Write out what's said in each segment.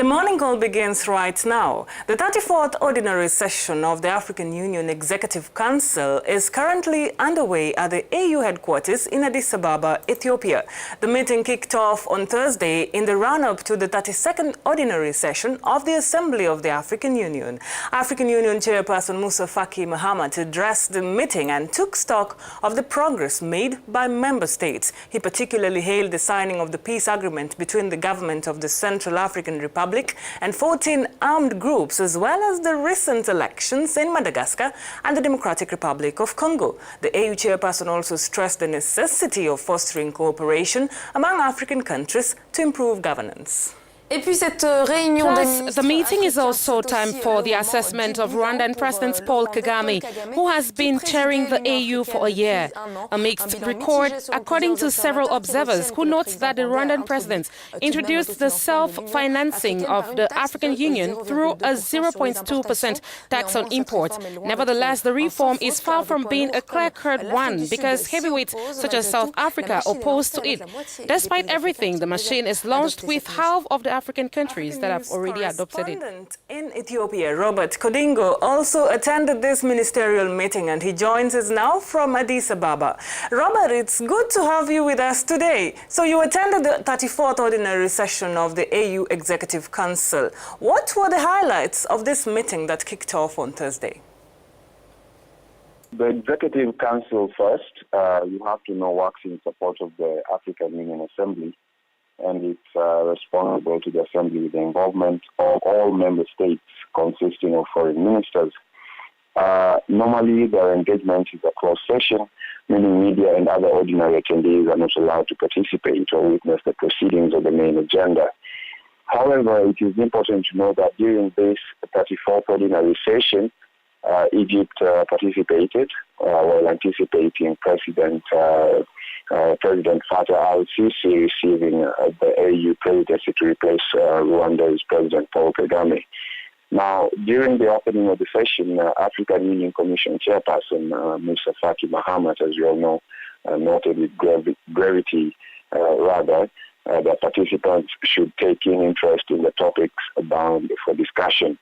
The morning call begins right now. The 34th Ordinary Session of the African Union Executive Council is currently underway at the AU headquarters in Addis Ababa, Ethiopia. The meeting kicked off on Thursday in the run-up to the 32nd Ordinary Session of the Assembly of the African Union. African Union Chairperson Moussa Faki Mahamat addressed the meeting and took stock of the progress made by member states. He particularly hailed the signing of the peace agreement between the government of the Central African Republic and 14 armed groups, as well as the recent elections in Madagascar and the Democratic Republic of Congo. The AU chairperson also stressed the necessity of fostering cooperation among African countries to improve governance. Plus, the meeting is also time for the assessment of Rwandan President Paul Kagame, who has been chairing the AU for a year. A mixed record, according to several observers, who note that the Rwandan president introduced the self-financing of the African Union through a 0.2% tax on imports. Nevertheless, the reform is far from being a clear-cut one, because heavyweights such as South Africa oppose to it. Despite everything, the machine is launched with half of the African countries that have already adopted it. In Ethiopia, Robert Kodingo also attended this ministerial meeting, and he joins us now from Addis Ababa. Robert, it's good to have you with us today. So you attended the 34th Ordinary Session of the AU Executive Council. What were the highlights of this meeting that kicked off on Thursday? The Executive Council first, you have to know, works in support of the African Union Assembly, and it's responsible to the Assembly with the involvement of all member states consisting of foreign ministers. Normally, their engagement is a closed session, meaning media and other ordinary attendees are not allowed to participate or witness the proceedings of the main agenda. However, it is important to know that during this 34th Ordinary Session, Egypt participated while anticipating President Fattah al-Sisi receiving the AU presidency to replace Rwanda's President Paul Kagame. Now, during the opening of the session, African Union Commission Chairperson Moussa Faki Mahamat, as you all know, noted with gravity that participants should take in interest in the topics bound for discussion.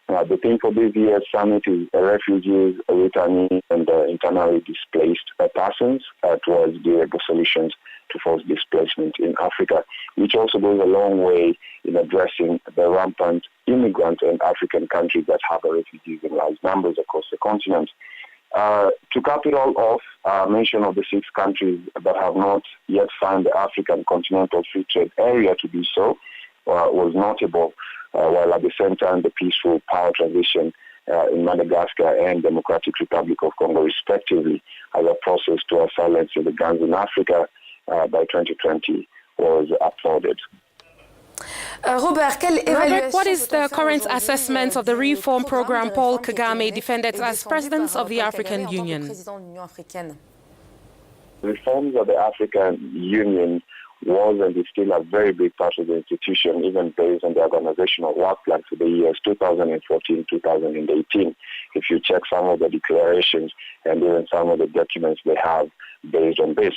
The theme for this year's summit is refugees, returnees, and internally displaced persons towards durable solutions to forced displacement in Africa, which also goes a long way in addressing the rampant immigrant and African countries that have refugees in large numbers across the continent. To cap it all off, mention of the 6 countries that have not yet signed the African Continental Free Trade Area to do so was notable. While at the same time the peaceful power transition in Madagascar and Democratic Republic of Congo respectively as a process to silence the guns in Africa by 2020 was applauded. Robert, what is the current assessment of the reform program Paul Kagame defended as President of the African Union? Reforms of the African Union was and is still a very big part of the institution, even based on the organizational work plan for the years 2014-2018. If you check some of the declarations and even some of the documents they have based on this,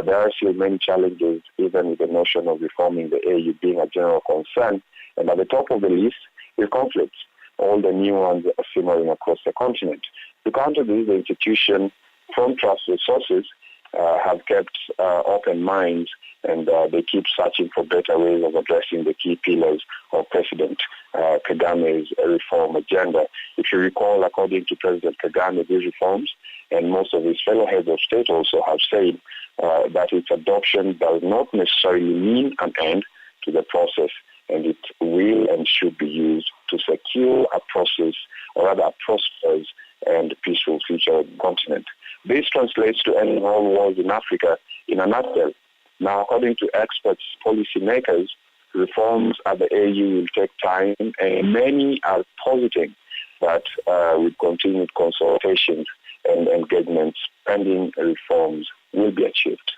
there are still many challenges, even with the notion of reforming the AU being a general concern. And at the top of the list is conflicts. All the new ones are simmering across the continent. To counter this, the institution, from trusted sources, have kept open minds, and they keep searching for better ways of addressing the key pillars of President Kagame's reform agenda. If you recall, according to President Kagame, these reforms, and most of his fellow heads of state also have said that its adoption does not necessarily mean an end to the process, and it will and should be used to secure a process, or rather a prosperous and peaceful future of the continent. This translates to ending all wars in Africa in a nutshell. Now, according to experts, policymakers, reforms at the AU will take time, and many are positing that with continued consultations and engagements, pending reforms will be achieved.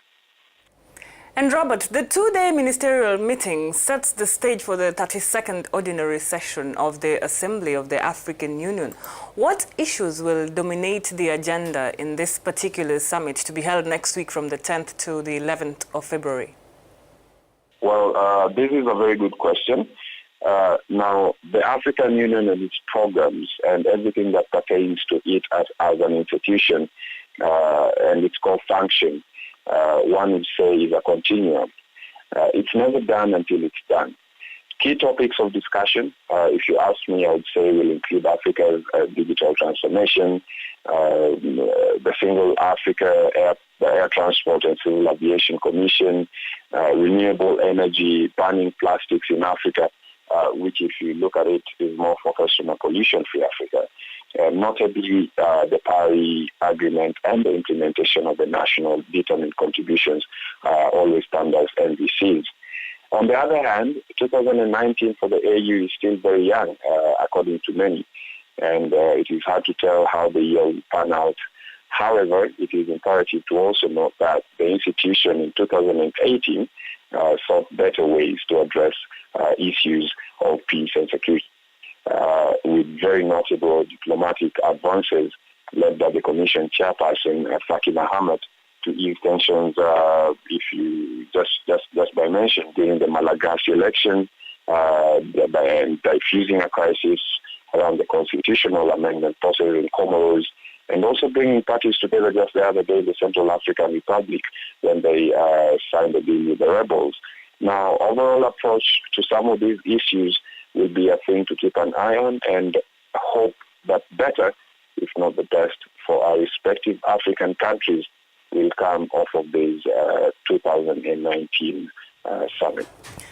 And Robert, the 2-day ministerial meeting sets the stage for the 32nd Ordinary Session of the Assembly of the African Union. What issues will dominate the agenda in this particular summit to be held next week from the 10th to the 11th of February? Well, this is a very good question. Now, the African Union and its programs and everything that pertains to it as an institution and its core function, one would say is a continuum. It's never done until it's done. Key topics of discussion, if you ask me, I would say will include Africa's digital transformation, the Single Africa Air Transport and Civil Aviation Commission, renewable energy, banning plastics in Africa, which if you look at it is more focused on a pollution-free Africa. Notably, the Paris Agreement and the implementation of the national determined contributions always stand as NDCs. On the other hand, 2019 for the AU is still very young, according to many, and it is hard to tell how the year will pan out. However, it is imperative to also note that the institution in 2018 sought better ways to address issues of peace and security, with very notable diplomatic advances led by the Commission Chairperson, Faki Mahamat, to ease tensions, if you just by mention, during the Malagasy election, by diffusing a crisis around the constitutional amendment process in Comoros, and also bringing parties together just the other day, the Central African Republic, when they signed a deal with the rebels. Now, overall approach to some of these issues will be a thing to keep an eye on and hope that better, if not the best, for our respective African countries will come off of this 2019 summit.